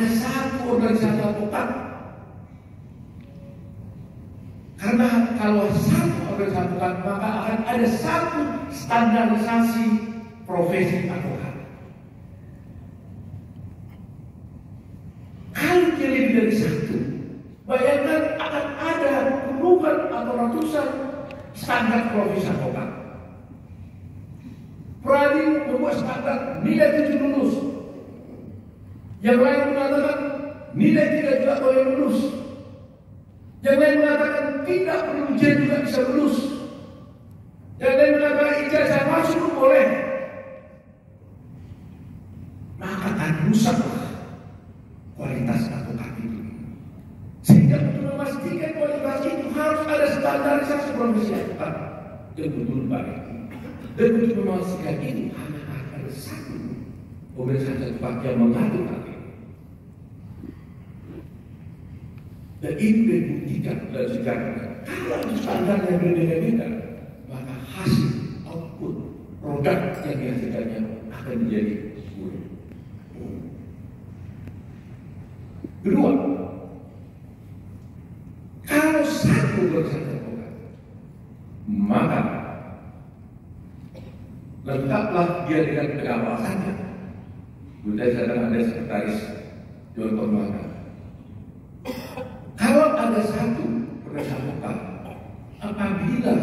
ada satu organisasi advokat. Karena kalau satu organisasi advokat, maka akan ada satu standarisasi profesi advokat. Kalau dia lebih dari satu, bayangkan akan ada puluhan atau ratusan standar profesi advokat. Pradi membuat standar nilai 7 lulus. Yang lain mengatakan nilai 3 juga boleh lulus. Yang lain mengatakan tidak perlu ujian juga bisa lulus. Yang lain mengatakan ijazah masuk boleh. Maka akan rusaklah kualitas advokat itu. Sehingga untuk memastikan kualitas itu harus ada standarisasi profesi advokat yang betul baik. Dan untuk memastikan ini hanya ada satu organisasi advokat yang mengatur hal ini. Dan ini dibuktikan dalam sejarah. Kalau standarnya berbeda-beda, maka hasil output produk yang dihasilkannya akan menjadi buruk. Kedua, kalau satu organisasi advokat, maka lengkaplah dia dengan pengawasannya. Sudah sedang ada sekretaris Dewan Kehormatan. Kalau ada satu organisasi advokat, apabila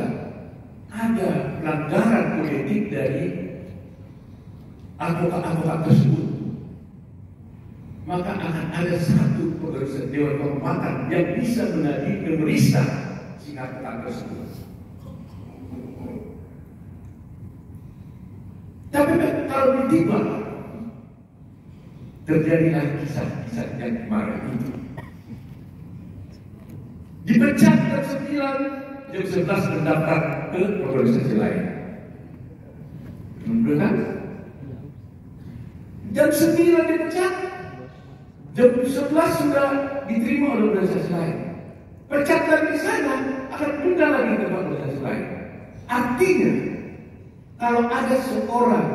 ada pelanggaran politik dari advokat-advokat tersebut, maka akan ada satu organisasi Dewan Kehormatan yang bisa memeriksa si advokat tersebut. Tapi kalau tiba terjadilah kisah-kisah yang kemarin itu, dipecat jam 9, jam 11 mendaftar ke organisasi lain. Benar? Jam 9 dipecat, jam 11 sudah diterima oleh organisasi lain. Pecat lagi di sana, akan pindah lagi ke organisasi lain. Artinya, kalau ada seorang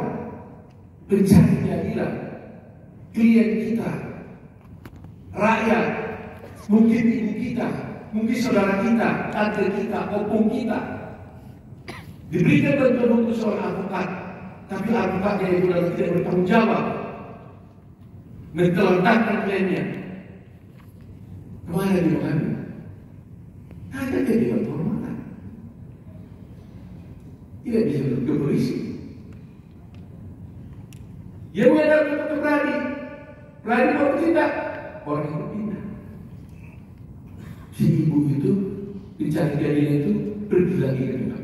pencari keadilan, klien kita, rakyat, mungkin ibu kita, mungkin saudara kita, tante kita, opung kita, diberikan bantuan untuk seorang advokat, tapi advokatnya itu lalu tidak bertanggung jawab, mentelantarkan kliennya. Kemana dia mengambil? Ada ke Dewan Kehormatan. Tidak bisa duduk ke polisi. Dia menghadap ke Pradi. Pradi mau bertindak, orang itu pindah. Si ibu itu, pencari keadilan itu pergi lagi ke depan.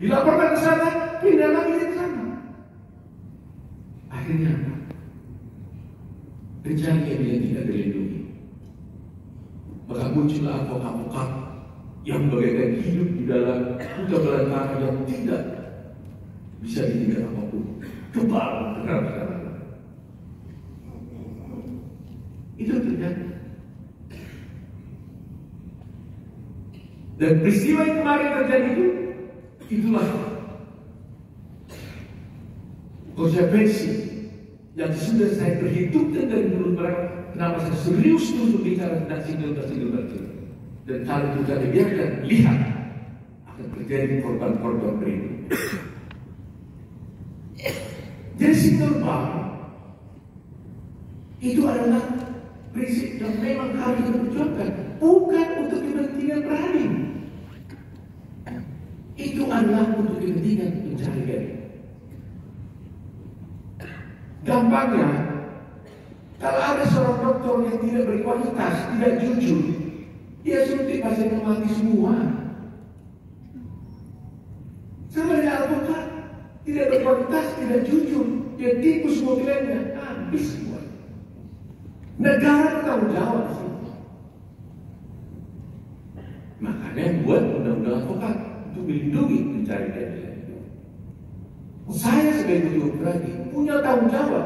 Dilaporkan ke sana, pindah lagi ke sana. Akhirnya apa? Pencari keadilan tidak terlindungi. Maka muncullah advokat-advokat yang bagaikan hidup di dalam hutan belantara yang tidak bisa ditinggal apapun. Kebal terhadap itu terjadi. Dan peristiwa yang kemarin terjadi itu, itulah konsekuensi yang sudah saya perhitungkan dari dulu mereka. Kenapa saya serius untuk bicara tentang single itu. Dan kalau juga dibiarkan, lihat akan terjadi korban-korban berikut. Jadi single itu adalah prinsip yang memang harus diperjuangkan, bukan untuk kepentingan Pradi. Itu adalah untuk kepentingan pencari keadilan. Gampangnya, kalau ada seorang dokter yang tidak berkualitas, tidak jujur, dia suntik pasien mati semua. Sama dengan advokat, tidak berkualitas, tidak jujur, dia tipu semua kliennya, habis semua. Negara bertanggung jawab di sini. Makanya buat undang-undang advokat untuk melindungi pencari keadilan itu. Saya sebagai ketua Pradi punya tanggung jawab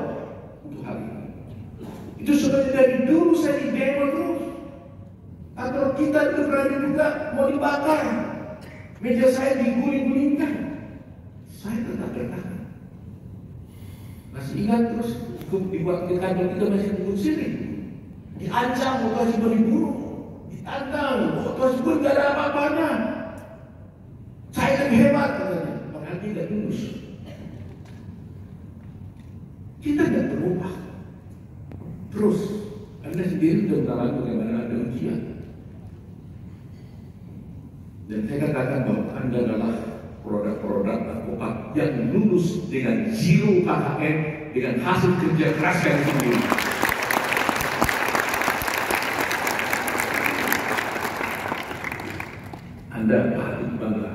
untuk hal ini. Itu sebenarnya dari dulu saya di demo terus. Atau kita itu Pradi juga mau dibakar, meja saya diguling-gulingkan, saya tetap bertahan. Masih ingat terus dibuat ke kantor kita masih dibut sini. Diancam waktu Hashibun dibunuh, ditantang waktu Hashibun gak ada apa-apanya. Saya lebih hebat katanya, padahal tidak tulus. Kita tidak berubah. Terus Anda sendiri sudah mengalami bagaimana ada ujian. Dan saya katakan bahwa Anda adalah produk-produk advokat yang lulus dengan zero KKM, dengan hasil kerja keras yang sendiri. Anda patut bangga.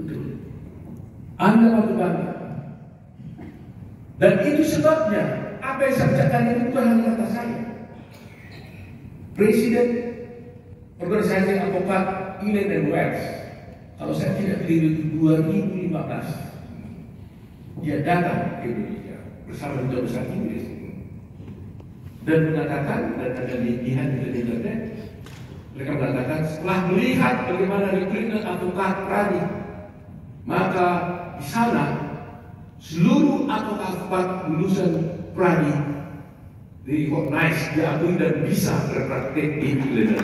Betul. Anda patut bangga. Dan itu sebabnya apa yang saya katakan ini bukan hanya kata saya. Presiden Organisasi Advokat England and Wales, kalau saya tidak keliru 2015, dia datang ke Indonesia bersama Duta Besar Inggris dan mengatakan, dan ada lihat di internet, mereka mengatakan setelah melihat bagaimana recruitment advokat Pradi, maka di sana seluruh advokat lulusan Pradi di-recognize, diakui dan bisa berpraktek di Indonesia.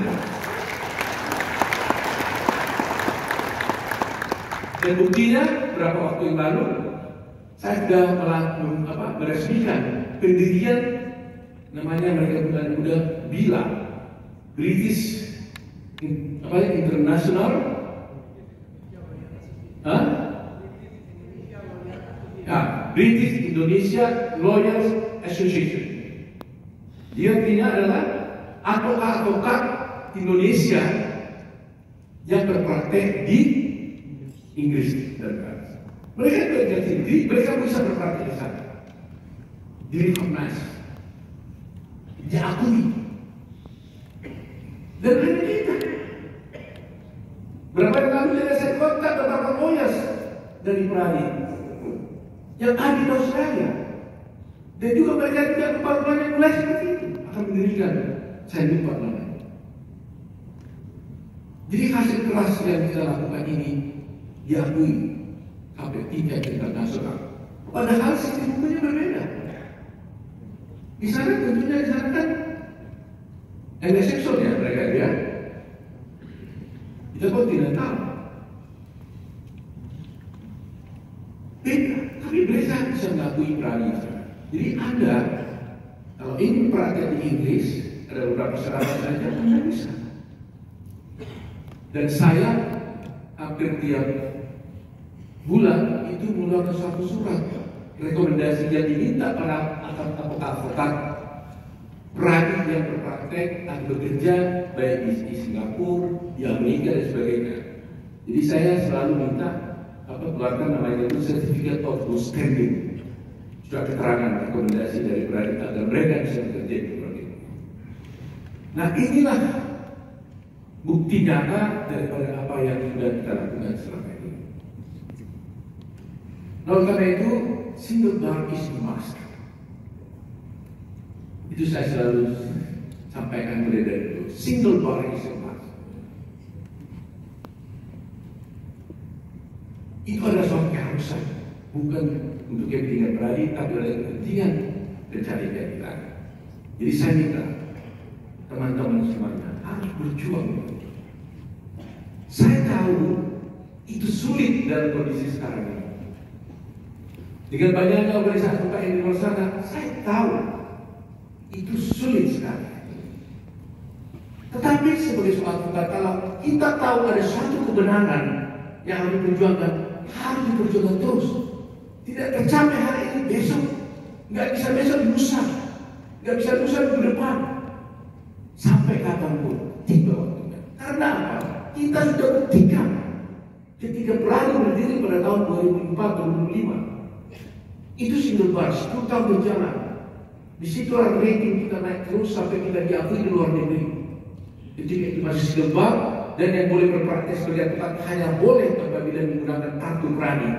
Dan buktinya berapa waktu yang lalu saya sudah meresmikan pendirian namanya mereka muda BILA, British International British Indonesia Lawyers Association. Dia artinya adalah advokat Indonesia yang berpraktek di Inggris dan Wales. Mereka belajar sendiri, mereka bisa berpraktek di sana. Di-recognize, diakui. Dan hanya kita. Berapa yang lalu saya kontak beberapa lawyers dari Pradi yang ada di Australia. Dan juga mereka tidak berpakaian mulai seperti itu akan mendirikan saya lupa namanya. Jadi hasil keras yang kita lakukan ini diakui KP3 internasional. Padahal sistem hukumnya berbeda. Di sana tentunya di sana kan Anglo-Saxon ya mereka dia. Kita kontinental. Beda, tapi mereka bisa mengakui Pradi. Jadi Anda kalau ingin praktek di Inggris ada beberapa syarat saja Anda bisa. Dan saya hampir tiap bulan itu mengeluarkan satu surat rekomendasi yang diminta para advokat Pradi yang berpraktek atau bekerja baik di Singapura, di Amerika dan sebagainya. Jadi saya selalu minta keluarkan namanya itu Certificate of Good Standing, surat keterangan rekomendasi dari Pradi agar mereka bisa bekerja di luar negeri. Nah inilah bukti nyata daripada apa yang sudah kita lakukan selama ini. Oleh karena itu, single bar is a must. Itu saya selalu sampaikan mulai dari dulu. Single bar is a must. Itu adalah suatu keharusan, bukan untuk kepentingan Pradi, tapi oleh kepentingan pencari keadilan. Jadi saya minta teman-teman semuanya harus berjuang. Saya tahu itu sulit dalam kondisi sekarang ini. Dengan banyaknya organisasi advokat yang di luar sana, saya tahu itu sulit sekali. Tetapi sebagai seorang advokat, kalau kita tahu ada suatu kebenaran yang harus diperjuangkan, harus diperjuangkan terus. Tidak tercapai hari ini, besok, nggak bisa besok, lusa, nggak bisa lusa minggu depan, sampai kapanpun tiba waktunya. Karena apa? Kita sudah buktikan ketika Pradi berdiri pada tahun 2004-2005. Itu single bar, 10 tahun berjalan. Di situ rating kita naik terus sampai kita diakui di luar negeri. Ketika itu masih single bar, dan yang boleh berpraktek sebagai advokat hanya boleh apabila menggunakan kartu Pradi.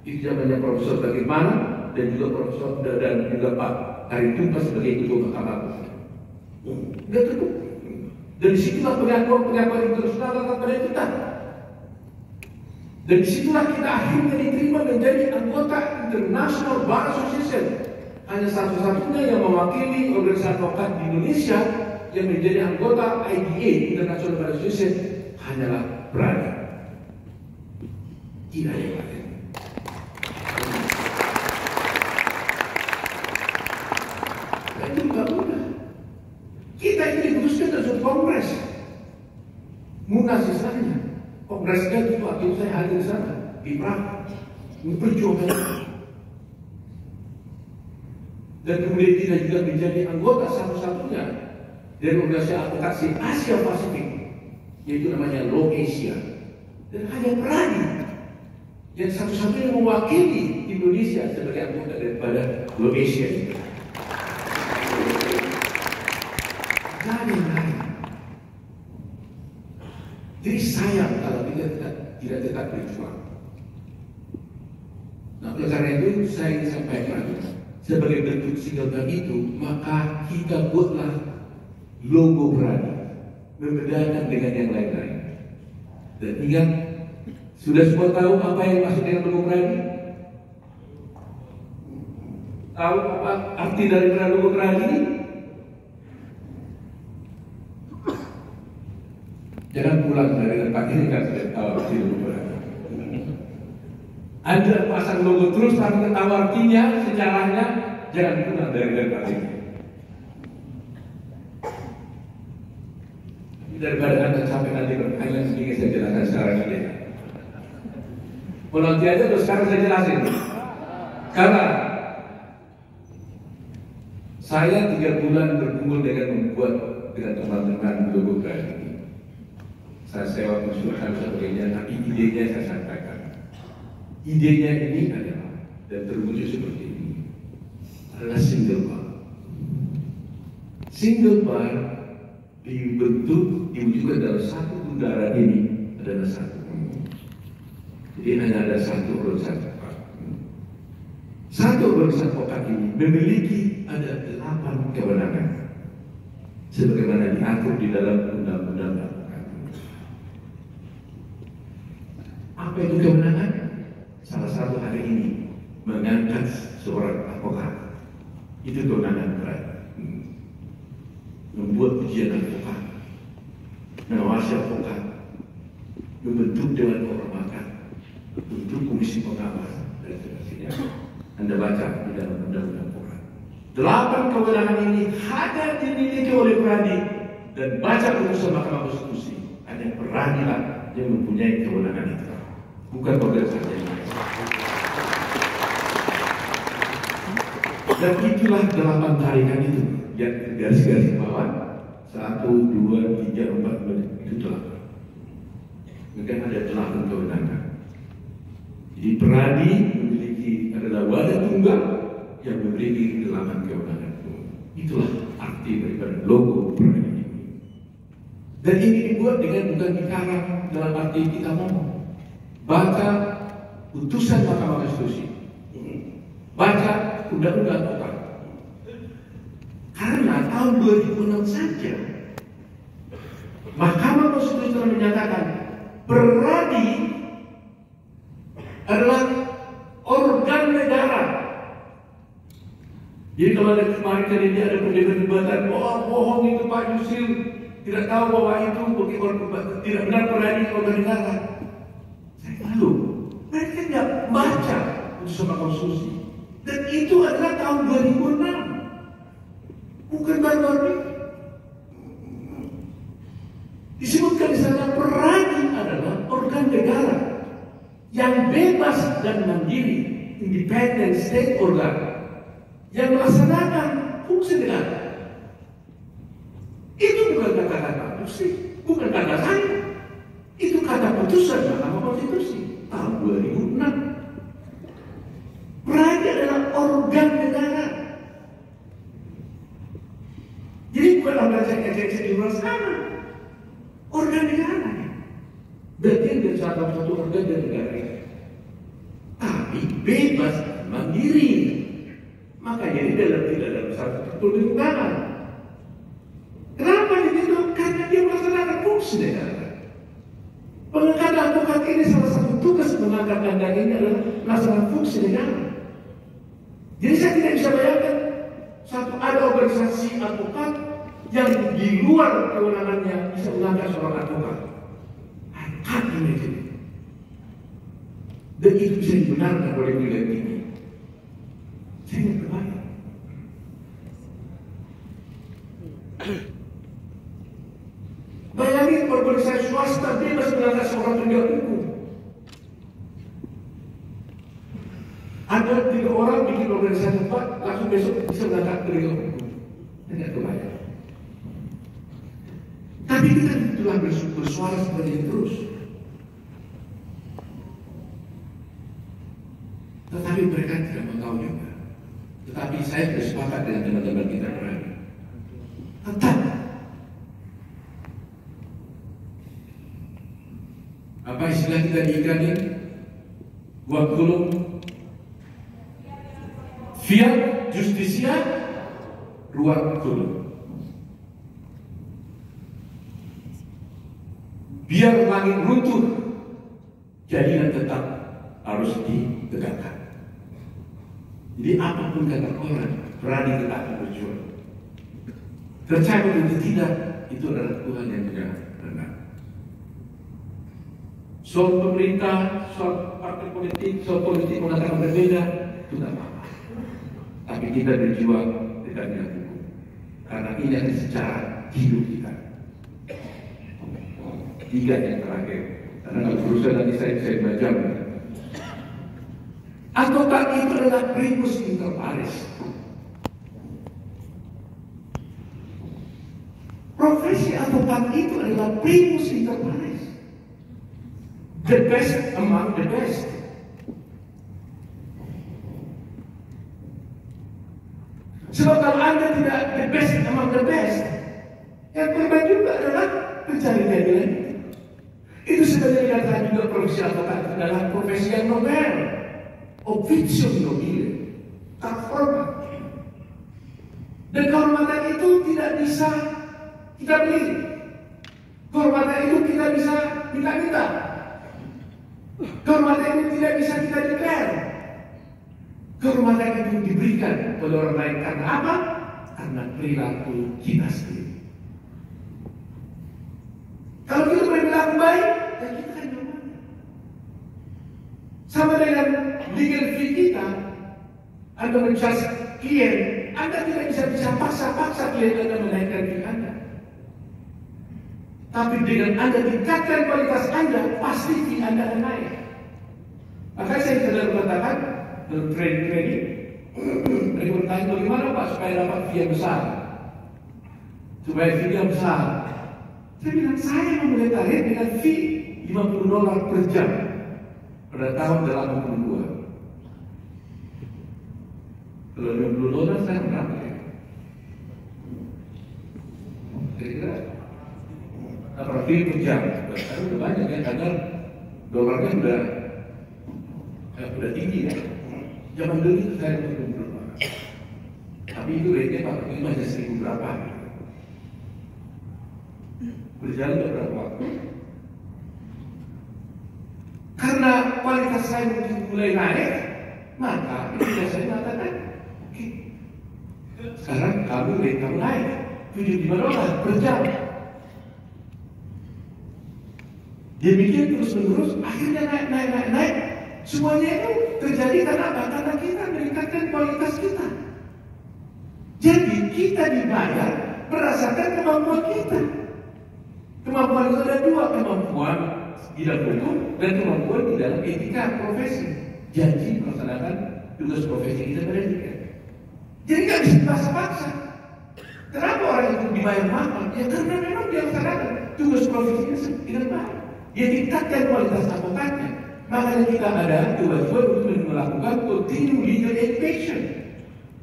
Itu zamannya Profesor Bagaimana dan juga Profesor dan juga Pak Hari Tumpas sebagai ketua Mahkamah Agung. Tidak cukup. Dan disitulah pengakuan internasional tentang pada kita. Dan disitulah kita akhirnya diterima menjadi anggota International Bar Association. Hanya satu-satunya yang mewakili organisasi advokat di Indonesia yang menjadi anggota IBA, International Bar Association, hanyalah Pradi. Tidak yang lain. Dan itu juga mudah. Kita ini diputuskan dalam suatu kongres. Munas istilahnya. Kongresnya itu waktu saya hadir di sana, di Praga. Memperjuangkan. Dan kemudian kita juga menjadi anggota satu-satunya dari organisasi advokasi Asia Pasifik, yaitu namanya Law Asia. Dan hanya Pradi yang satu-satunya mewakili Indonesia sebagai anggota daripada Law Asia itu. Lain-lain. Jadi sayang kalau kita tidak tetap berjuang. Nah, oleh karena itu saya ingin sampaikan, sebagai bentuk sinergi itu, maka kita buatlah logo Pradi, membedakan dengan yang lain-lain. Dan ingat, sudah semua tahu apa yang maksud dengan logo Pradi? Tahu apa arti dari logo Pradi ini? Jangan pulang dari tempat ini kan sudah tahu arti logo Pradi. Anda pasang logo terus tanpa tahu artinya, sejarahnya, jangan pulang dari tempat ini. Daripada Anda sampai nanti bertanya sedikit, saya jelaskan sekarang ini. Nanti aja terus sekarang saya jelasin. Karena saya 3 bulan berkumpul dengan membuat dengan teman-teman logo Pradi ini. Saya sewa konsultan sebagainya, tapi idenya saya sampaikan. Idenya ini adalah, dan terwujud seperti ini, adalah single bar. Single bar dibentuk, diwujudkan dalam satu bundaran ini adalah satu. Jadi hanya ada satu organisasi advokat. Satu organisasi advokat ini memiliki ada 8 kewenangan, sebagaimana diatur di dalam undang-undang advokat. Apa itu kewenangan? Salah satu hari ini mengangkat seorang advokat, itu kewenangan berat. Membuat ujian advokat, mengawasi advokat, membentuk dewan kehormatan, bentuk komisi pengawas, dan sebagainya. Anda baca di dalam undang-undang advokat. 8 kewenangan ini hanya dimiliki oleh Pradi, dan baca putusan Mahkamah Konstitusi. Hanya Pradi lah yang mempunyai kewenangan itu, bukan organisasi yang lain. Dan itulah 8 tarikan itu yang garis-garis bawah 1, 2, 3, 4, itu 8. Mungkin ada 8 kewenangan. Jadi Pradi memiliki adalah wadah tunggal yang memiliki 8 kewenangan. Itulah arti daripada logo Pradi ini. Dan ini dibuat dengan bukan dikarang dalam arti kita ngomong. Baca putusan Mahkamah Konstitusi, baca undang-undang advokat. Karena tahun 2006 saja Mahkamah Konstitusi telah menyatakan Pradi adalah organ negara. Jadi kalau ada kemarin ini ada perdebatan, bohong itu Pak Yusril tidak tahu bahwa itu tidak benar Pradi organ negara. Saya tahu, mereka tidak baca putusan Mahkamah Konstitusi. Dan itu adalah tahun 2006, bukan baru-baru ini. Disebutkan di sana Pradi adalah organ negara yang bebas dan mandiri, independent state organ yang melaksanakan fungsi negara. Itu bukan kata-kata konstitusi, bukan kata saya. Itu kata putusan Mahkamah Konstitusi tahun 2006. Pradi adalah organ negara. Jadi bukan organ cek-cek di luar sana. Organ negara. Bagian dari satu organ dari negara ini. Tapi bebas dan mandiri. Makanya ini tidak dalam satu pertunjukan. Kenapa begitu? Karena dia melaksanakan fungsi negara. Mengangkat advokat ini salah satu tugas mengangkat Anda ini adalah melaksanakan fungsi negara. Jadi saya tidak bisa bayangkan ada organisasi advokat yang di luar kewenangannya bisa mengangkat seorang advokat. I can't imagine. Dan itu bisa dibenarkan oleh wilayah ini. Saya tidak terbayang. Bayangin organisasi swasta bebas mengangkat seorang penegak hukum. Ada 3 orang bikin organisasi tempat, langsung besok bisa mengangkat penegak hukum. Tidak terbayang. Tapi kita telah bersuara seperti ini terus. Tetapi mereka tidak mau tahu juga. Tetapi saya bersepakat dengan teman-teman kita berani. Tetap. Apa istilah kita di iklan ini? Buat kulung. Fiat justisia ruang kulung. Biar langit runtuh, jadinya tetap harus ditegakkan. Jadi apapun kata orang, berani tetap berjuang. Percaya atau tidak, itu adalah Tuhan yang benar. Soal pemerintah, soal partai politik, soal politik mengatakan berbeda, itu tidak apa-apa. Tapi kita berjuang tidak dengan hukum. Karena ini adalah secara hidup kita. 3 yang terakhir. Karena kalau berusaha nanti saya bisa 2 jam. Advokat itu adalah primus inter pares. Profesi advokat itu adalah primus inter pares. The best among the best. Sebab kalau Anda tidak the best among the best, yang terbaik juga adalah pencari keadilan. Itu sebenarnya dikatakan juga profesi advokat adalah profesi yang nobel. Officio nobile, tak hormat. Dan kehormatan itu tidak bisa kita beli. Kehormatan itu kita bisa minta-minta. Kehormatan itu tidak bisa kita declare. Kehormatan itu diberikan oleh orang lain karena apa? Karena perilaku kita sendiri. Kalau kita berperilaku baik, ya kita akan hormat. Sama dengan legal fee kita, Anda mencari klien, Anda tidak bisa paksa klien Anda menaikkan fee Anda. Tapi dengan Anda tingkatkan kualitas Anda, pasti fee Anda akan naik. Makanya saya selalu mengatakan dalam training, mereka bertanya bagaimana Pak supaya dapat fee yang besar, supaya fee yang besar. Saya bilang saya memulai karir dengan fee $50 per jam. Pada tahun 82. Kalau $50 saya berapa ya? Kira-kira berapa per jam? Sekarang udah banyak ya, karena dolarnya udah tinggi ya. Zaman dulu itu saya $50. Tapi itu rate-nya Pak, itu masih 1000 berapa? Berjalan beberapa waktu. Karena kualitas saya mulai naik, maka itu saya mengatakan, oke, sekarang kamu naik $75 per jam. Demikian terus menerus, akhirnya naik. Semuanya itu terjadi karena apa? Karena kita meningkatkan kualitas kita. Jadi kita dibayar berdasarkan kemampuan kita. Kemampuan itu ada 2, kemampuan di dalam hukum dan kemampuan di dalam etika profesi. Janji melaksanakan tugas profesi kita beretika. Jadi nggak bisa dipaksa-paksa. Kenapa orang itu dibayar mahal? Ya karena memang dia melaksanakan tugas profesinya dengan baik. Dia tingkatkan kualitas advokatnya. Makanya kita ada tugas-tugas untuk melakukan continuing legal education.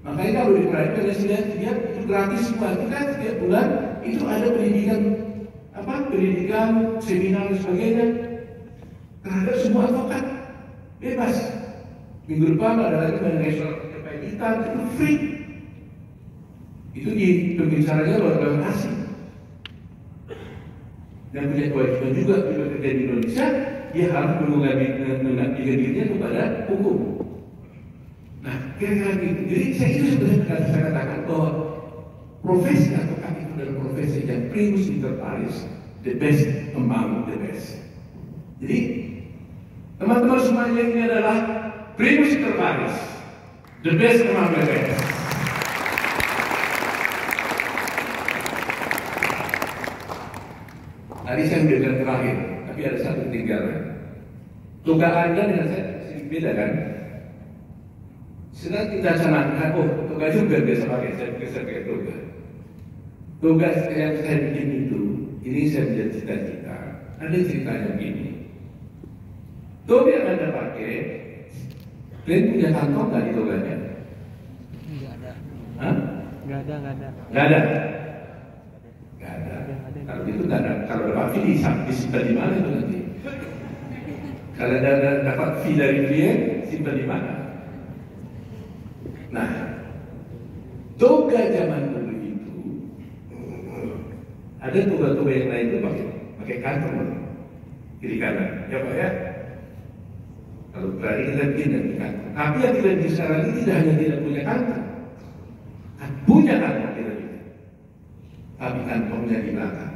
Makanya kalau di private dia itu gratis semua. Kita setiap bulan itu ada pendidikan, seminar dan sebagainya terhadap semua advokat bebas. Minggu depan ada lagi mengenai soal kepailitan, itu free. Itu di pembicaranya luar biasa asing. dan punya kewajiban juga bekerja di Indonesia, dia harus mengabdikan dirinya kepada hukum. Nah, kira-kira gitu. Jadi saya itu sebenarnya saya katakan bahwa profesi advokat itu adalah profesi yang primus inter pares, the best among the best. Jadi teman-teman semuanya ini adalah primus inter pares, the best among the best. Tadi saya bilang terakhir, tapi ada satu ketinggalan. Tugas Anda dengan saya sedikit beda kan? Sedang kita canangkan, tugas juga biasa pakai, saya biasa pakai tugas. Tugas yang saya bikin itu, ini saya menjadi cita-cita. Ada ceritanya begini. Tugas yang Anda pakai, kalian punya kantong nggak di tugasnya? Nggak ada. Hah? Nggak ada. Nggak ada. Nggak ada. Kalau itu nggak ada. Kalau dapat fee disimpan di mana itu nanti? Kalau ada dapat fee dari klien, simpan di mana? Nah, toga zaman dulu itu ada toga-toga yang lain itu pakai kantong kiri kanan, ya Pak ya. Kalau berarti kita bikin dari kantong. Tapi yang tidak bisa sekarang ini tidak hanya tidak punya kantong, punya kantong kita bisa. Tapi kantongnya di belakang.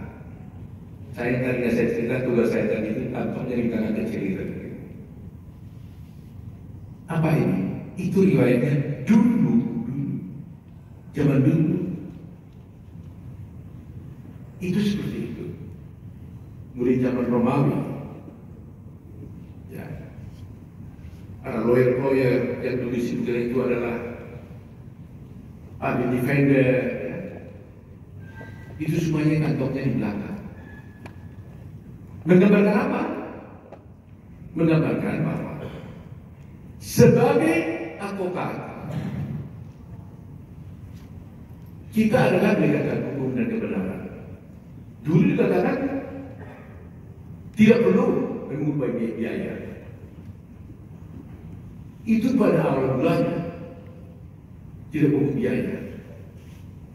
Saya tadi saya cerita tugas saya tadi itu kantongnya di tangan kecil itu. Apa ini? Itu riwayatnya dulu, zaman dulu. Itu seperti itu. Mulai zaman Romawi. Ya. Para lawyer yang tulis itu adalah public defender. Ya. Itu semuanya kantongnya di belakang. Menggambarkan apa? Menggambarkan bahwa sebagai advokat kita adalah menegakkan hukum dan kebenaran. Dulu dikatakan tidak perlu mengumpulkan biaya. Itu pada awal mulanya tidak perlu biaya.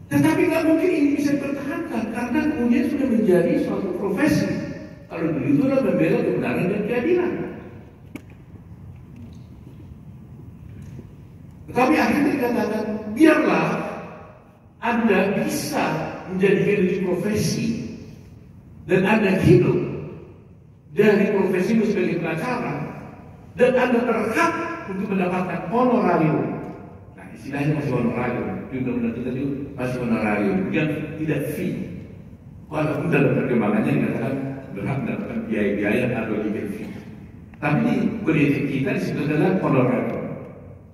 Tetapi nggak mungkin ini bisa dipertahankan karena kemudian sudah menjadi suatu profesi. Kalau begitu adalah membela kebenaran dan keadilan. Tetapi akhirnya dikatakan, biarlah Anda bisa menjadikan itu profesi dan Anda hidup dari profesimu sebagai pengacara dan Anda berhak untuk mendapatkan honorarium. Nah, istilahnya masih honorarium. Di undang-undang kita itu masih honorarium, yang tidak fee. Walaupun dalam perkembangannya dikatakan berhak mendapatkan biaya-biaya atau legal fee. Tapi di kode kita disebut adalah honorarium.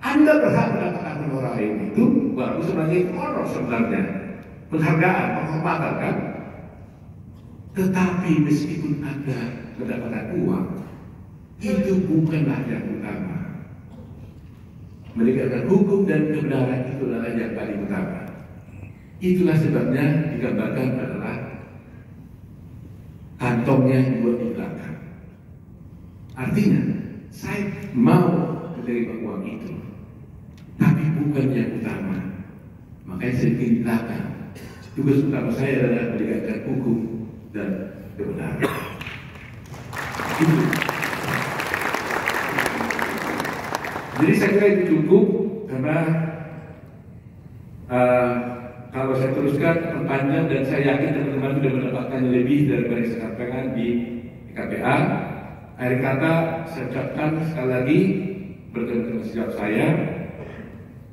Anda berhak mendapatkan honorarium itu, walaupun sebenarnya itu honor sebenarnya, penghargaan, penghormatan kan. Tetapi meskipun Anda mendapatkan uang, itu bukanlah yang utama. Menegakkan hukum dan kebenaran itu adalah yang paling utama. Itulah sebabnya digambarkan adalah kantongnya juga di belakang. Artinya, saya mau menerima uang itu, tapi bukan yang utama. Makanya saya bikin di belakang. Tugas utama saya adalah menegakkan hukum dan kebenaran. Itu. Jadi saya kira itu cukup karena kalau saya teruskan akan panjang dan saya yakin teman-teman sudah mendapatkan lebih daripada yang saya sampaikan di KPA. Akhir kata saya ucapkan sekali lagi berterima kasih saya.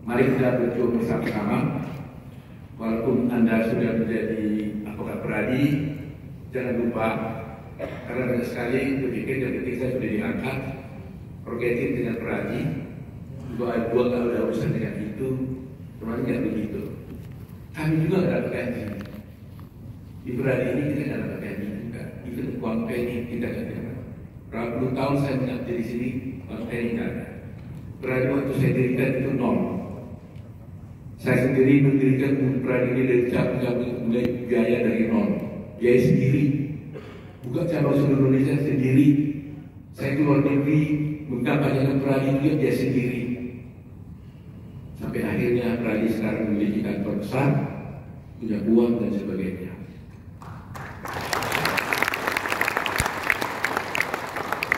Mari kita berjuang bersama-sama. Walaupun Anda sudah menjadi advokat peradi, jangan lupa karena banyak sekali berpikir dan ketika sudah diangkat prerogatif dengan peradi, dua kalau ada urusan dengan itu, teman tidak begitu. Kami juga tidak dapat gaji. Di peradi ini kita tidak dapat gaji juga. Itu uang penny kita tidak dapat. Berapa puluh tahun saya mengabdi di sini, uang penny tidak ada. Peradi waktu saya dirikan itu nol. Saya sendiri mendirikan peradi ini dari cabang mulai biaya dari nol. Biaya sendiri. Buka cabang seluruh Indonesia sendiri. Saya keluar negeri mengkampanyekan peradi juga biaya sendiri. Sampai akhirnya peradi sekarang memiliki kantor besar, punya uang dan sebagainya.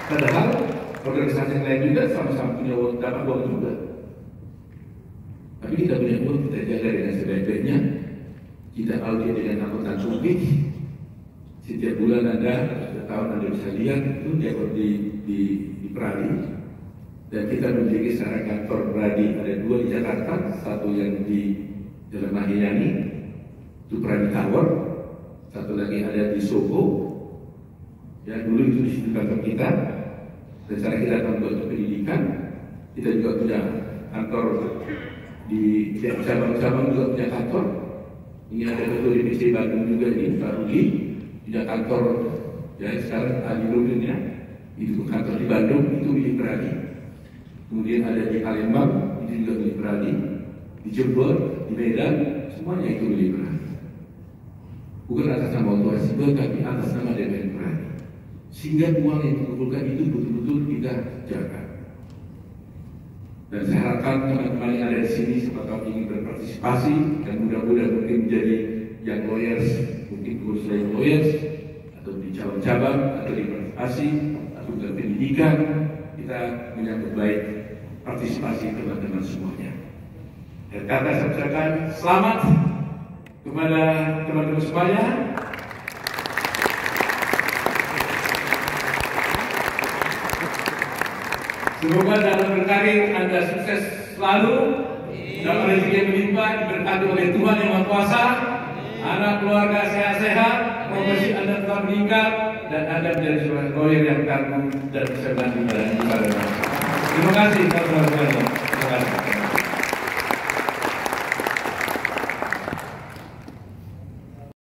Padahal organisasi yang lain juga sama-sama punya uang, dapat uang juga. Tapi kita punya uang, kita jaga dengan sebaik-baiknya. Kita audit dengan akuntan publik. Setiap bulan ada, setiap tahun Anda bisa lihat itu dia di Pradi. Dan kita memiliki secara kantor Pradi ada 2 di Jakarta, satu yang di Jalan Mahyani, itu Pradi Tower, satu lagi ada di Soho. Ya, dulu itu di situ kantor kita. Dan sekarang kita kantor untuk pendidikan. Kita juga punya kantor di cabang-cabang juga punya kantor. Ini ada ketua DPC Bandung juga ini, Pak Rudi, punya kantor. Ya, sekarang Adi Nurdin ya, itu kantor di Bandung, itu milik Pradi. Kemudian ada di Palembang, itu juga milik Pradi. Di Jember, di Medan, semuanya itu milik Pradi. Bukan atas nama Tuhan Simbol, tapi atas nama DPR Pradi. Sehingga uang yang dikumpulkan itu betul-betul kita jaga. Dan saya harapkan teman-teman yang ada di sini siapa tahu ingin berpartisipasi dan mudah-mudahan mungkin menjadi yang lawyers, mungkin kursus yang lawyers atau di cabang-cabang atau di partisipasi atau di pendidikan, kita menyambut baik partisipasi teman-teman semuanya. Dan kata saya ucapkan selamat kepada teman-teman semuanya. Semoga dalam berkarir Anda sukses selalu, dalam rezeki yang melimpah, diberkati oleh Tuhan Yang Maha Kuasa, anak keluarga sehat-sehat, profesi Anda tetap meningkat, dan Anda menjadi seorang lawyer yang tangguh dan bisa mengabdi pada bangsa. Terima kasih, Terima kasih.